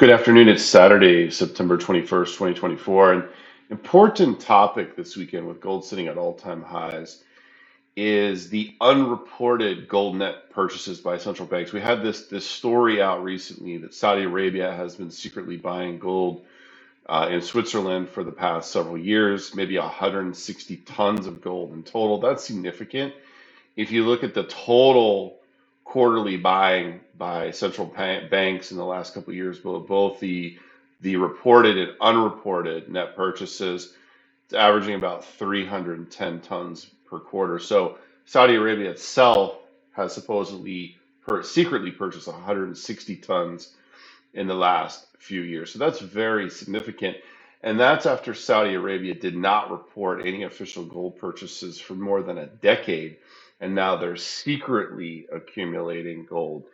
Good afternoon. It's Saturday, September 21st, 2024. An important topic this weekend with gold sitting at all-time highs is the unreported gold net purchases by central banks. We had this story out recently that Saudi Arabia has been secretly buying gold in Switzerland for the past several years, maybe 160 tons of gold in total. That's significant. If you look at the total quarterly buying by central banks in the last couple of years, both the reported and unreported net purchases, it's averaging about 310 tons per quarter. So Saudi Arabia itself has supposedly secretly purchased 160 tons in the last few years. So that's very significant. And that's after Saudi Arabia did not report any official gold purchases for more than a decade. And now they're secretly accumulating gold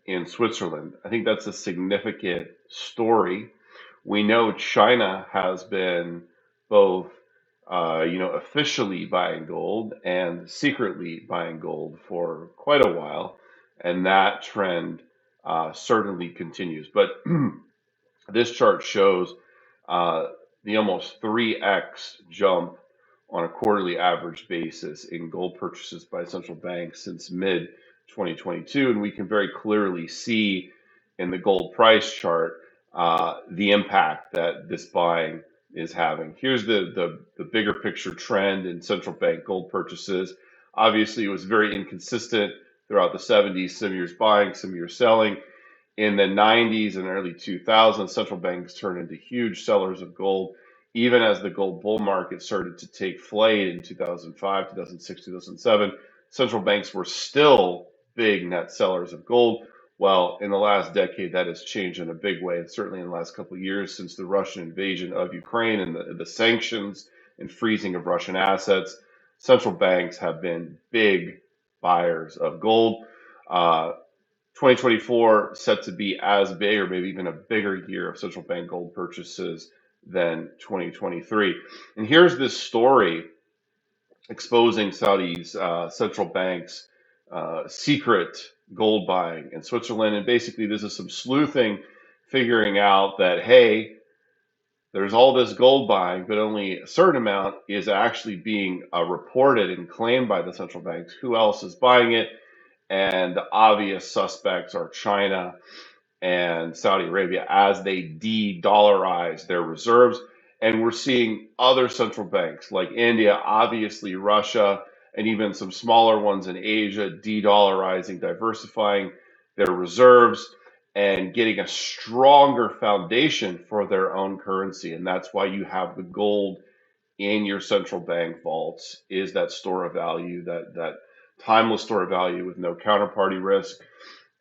in Switzerland. I think that's a significant story. We know China has been both, officially buying gold and secretly buying gold for quite a while, and that trend certainly continues. But this chart shows uh, the almost 3x jump on a quarterly average basis in gold purchases by central banks since mid 2022. And we can very clearly see in the gold price chart the impact that this buying is having. Here's the bigger picture trend in central bank gold purchases. Obviously, it was very inconsistent throughout the 70s, some years buying, some years selling. In the 90s and early 2000s, central banks turned into huge sellers of gold, even as the gold bull market started to take flight in 2005, 2006, 2007. Central banks were still big net sellers of gold. Well, in the last decade, that has changed in a big way, and certainly in the last couple of years since the Russian invasion of Ukraine and the sanctions and freezing of Russian assets, central banks have been big buyers of gold. Uh, 2024 set to be as big or maybe even a bigger year of central bank gold purchases than 2023. And here's this story exposing Saudi's central bank's secret gold buying in Switzerland. And basically, this is some sleuthing, figuring out that, hey, there's all this gold buying, but only a certain amount is actually being reported and claimed by the central banks. Who else is buying it? And the obvious suspects are China and Saudi Arabia as they de-dollarize their reserves. And we're seeing other central banks like India, obviously Russia, and even some smaller ones in Asia de-dollarizing, diversifying their reserves and getting a stronger foundation for their own currency. And that's why you have the gold in your central bank vaults, is that store of value, that timeless store of value with no counterparty risk.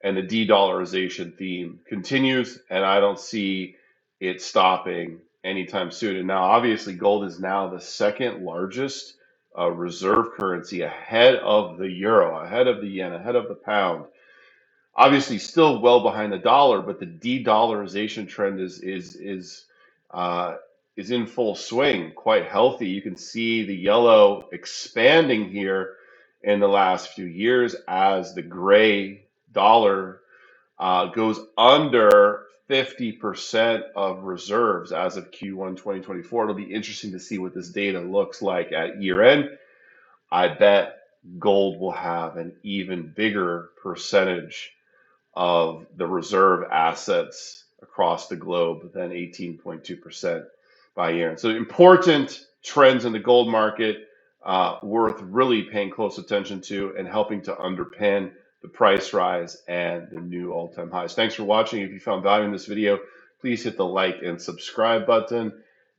And the de-dollarization theme continues, and I don't see it stopping anytime soon. And now, obviously, gold is now the second largest reserve currency, ahead of the euro, ahead of the yen, ahead of the pound. Obviously, still well behind the dollar, but the de-dollarization trend is in full swing, quite healthy. You can see the yellow expanding here in the last few years as the gray dollar goes under 50% of reserves as of Q1 2024. It'll be interesting to see what this data looks like at year end. I bet gold will have an even bigger percentage of the reserve assets across the globe than 18.2% by year end. So important trends in the gold market, worth really paying close attention to and helping to underpin the price rise and the new all-time highs. Thanks for watching. If you found value in this video, please hit the like and subscribe button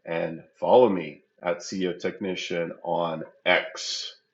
and follow me at CEO Technician on X.